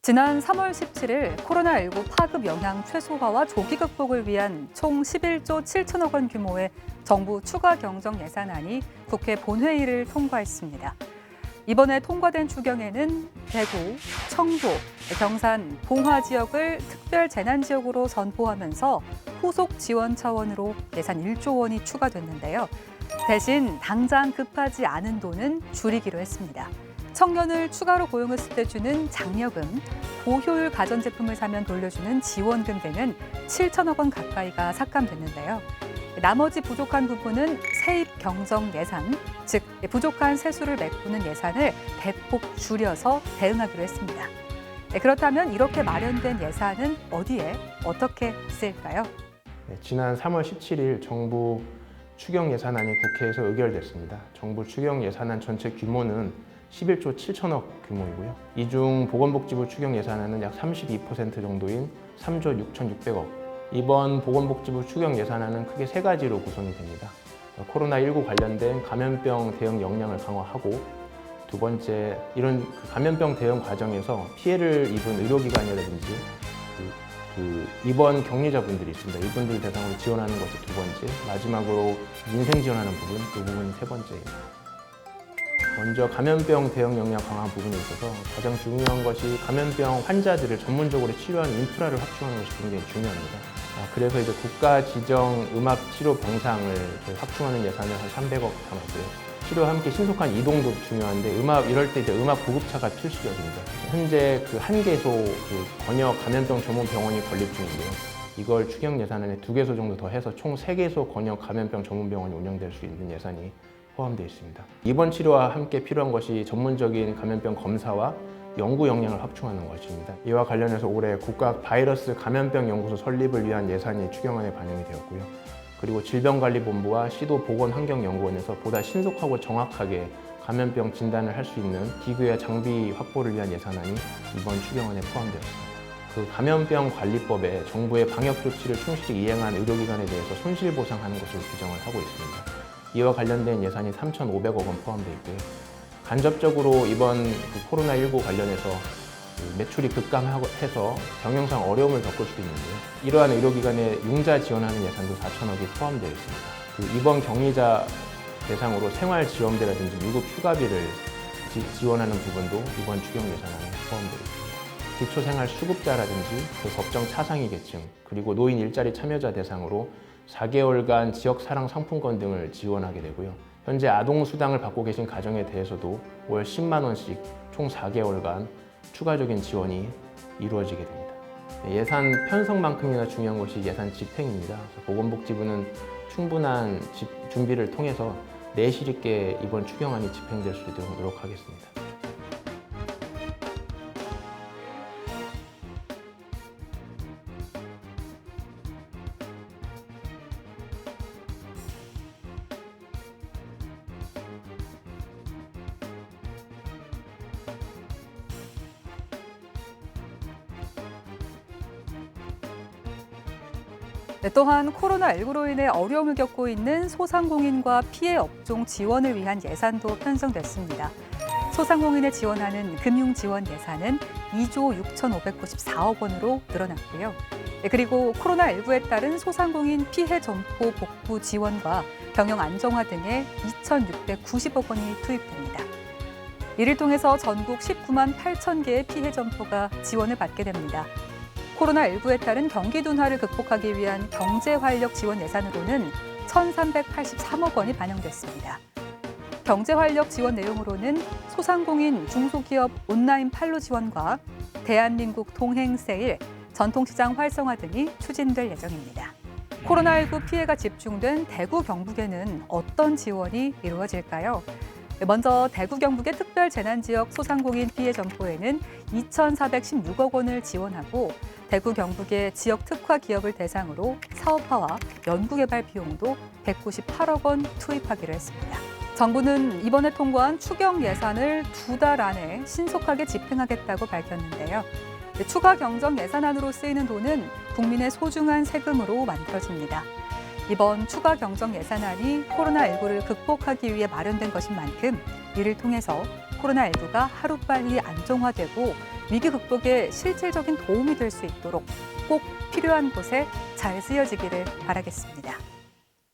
지난 3월 17일 코로나19 파급 영향 최소화와 조기 극복을 위한 총 11조 7천억 원 규모의 정부 추가 경정 예산안이 국회 본회의를 통과했습니다. 이번에 통과된 추경에는 대구, 청도, 경산, 봉화 지역을 특별 재난지역으로 선포하면서 후속 지원 차원으로 예산 1조 원이 추가됐는데요. 대신 당장 급하지 않은 돈은 줄이기로 했습니다. 청년을 추가로 고용했을 때 주는 장려금, 고효율 가전제품을 사면 돌려주는 지원금 등은 7천억 원 가까이가 삭감됐는데요. 나머지 부족한 부분은 세입 경정 예산, 즉 부족한 세수를 메꾸는 예산을 대폭 줄여서 대응하기로 했습니다. 그렇다면 이렇게 마련된 예산은 어디에 어떻게 쓰일까요? 지난 3월 17일 정부 추경 예산안이 국회에서 의결됐습니다. 정부 추경 예산안 전체 규모는 11조 7천억 규모이고요. 이 중 보건복지부 추경 예산안은 약 32% 정도인 3조 6,600억. 이번 보건복지부 추경 예산안은 크게 세 가지로 구성이 됩니다. 코로나19 관련된 감염병 대응 역량을 강화하고, 두 번째, 이런 감염병 대응 과정에서 피해를 입은 의료기관이라든지 입원 격리자분들이 있습니다. 이분들 대상으로 지원하는 것이 두 번째, 마지막으로 민생 지원하는 부분, 그 부분이 세 번째입니다. 먼저 감염병 대응 역량 강화 부분에 있어서 가장 중요한 것이 감염병 환자들을 전문적으로 치료하는 인프라를 확충하는 것이 굉장히 중요합니다. 그래서 이제 국가 지정 음압 치료 병상을 확충하는 예산을 한 300억 담았고요. 치료와 함께 신속한 이동도 중요한데 이럴 때 이제 음압 구급차가 필수적입니다. 현재 그 1개소 권역 감염병 전문 병원이 건립 중인데요. 이걸 추경 예산안에 2개소 정도 더 해서 총 3개소 권역 감염병 전문 병원이 운영될 수 있는 예산이 포함되어 있습니다. 입원 치료와 함께 필요한 것이 전문적인 감염병 검사와 연구 역량을 확충하는 것입니다. 이와 관련해서 올해 국가 바이러스 감염병 연구소 설립을 위한 예산이 추경안에 반영이 되었고요. 그리고 질병관리본부와 시도보건환경연구원에서 보다 신속하고 정확하게 감염병 진단을 할 수 있는 기구와 장비 확보를 위한 예산안이 이번 추경안에 포함되었습니다. 그 감염병관리법에 정부의 방역 조치를 충실히 이행한 의료기관에 대해서 손실보상하는 것을 규정을 하고 있습니다. 이와 관련된 예산이 3,500억 원 포함되어 있고요. 간접적으로 이번 코로나19 관련해서 매출이 급감해서 경영상 어려움을 겪을 수도 있는데요. 이러한 의료기관에 융자 지원하는 예산도 4천억이 포함되어 있습니다. 입원 격리자 대상으로 생활지원비라든지 유급 휴가비를 지원하는 부분도 이번 추경 예산안에 포함되어 있습니다. 기초생활수급자라든지 법정 차상위 계층, 그리고 노인 일자리 참여자 대상으로 4개월간 지역사랑 상품권 등을 지원하게 되고요. 현재 아동수당을 받고 계신 가정에 대해서도 월 10만 원씩 총 4개월간 추가적인 지원이 이루어지게 됩니다. 예산 편성만큼이나 중요한 것이 예산 집행입니다. 보건복지부는 충분한 준비를 통해서 내실 있게 이번 추경안이 집행될 수 있도록 노력하겠습니다. 또한 코로나19로 인해 어려움을 겪고 있는 소상공인과 피해 업종 지원을 위한 예산도 편성됐습니다. 소상공인에 지원하는 금융지원 예산은 2조 6,594억 원으로 늘어났고요. 그리고 코로나19에 따른 소상공인 피해 점포 복구 지원과 경영 안정화 등에 2,690억 원이 투입됩니다. 이를 통해서 전국 19만 8천 개의 피해 점포가 지원을 받게 됩니다. 코로나19에 따른 경기 둔화를 극복하기 위한 경제활력 지원 예산으로는 1,383억 원이 반영됐습니다. 경제활력 지원 내용으로는 소상공인 중소기업 온라인 판로 지원과 대한민국 동행 세일, 전통시장 활성화 등이 추진될 예정입니다. 코로나19 피해가 집중된 대구 경북에는 어떤 지원이 이루어질까요? 먼저 대구 경북의 특별 재난지역 소상공인 피해 점포에는 2,416억 원을 지원하고 대구 경북의 지역 특화 기업을 대상으로 사업화와 연구개발 비용도 198억 원 투입하기로 했습니다. 정부는 이번에 통과한 추경 예산을 2달 안에 신속하게 집행하겠다고 밝혔는데요. 추가 경정 예산안으로 쓰이는 돈은 국민의 소중한 세금으로 만들어집니다. 이번 추가 경정 예산안이 코로나19를 극복하기 위해 마련된 것인 만큼 이를 통해서 코로나19가 하루빨리 안정화되고 위기 극복에 실질적인 도움이 될 수 있도록 꼭 필요한 곳에 잘 쓰여지기를 바라겠습니다.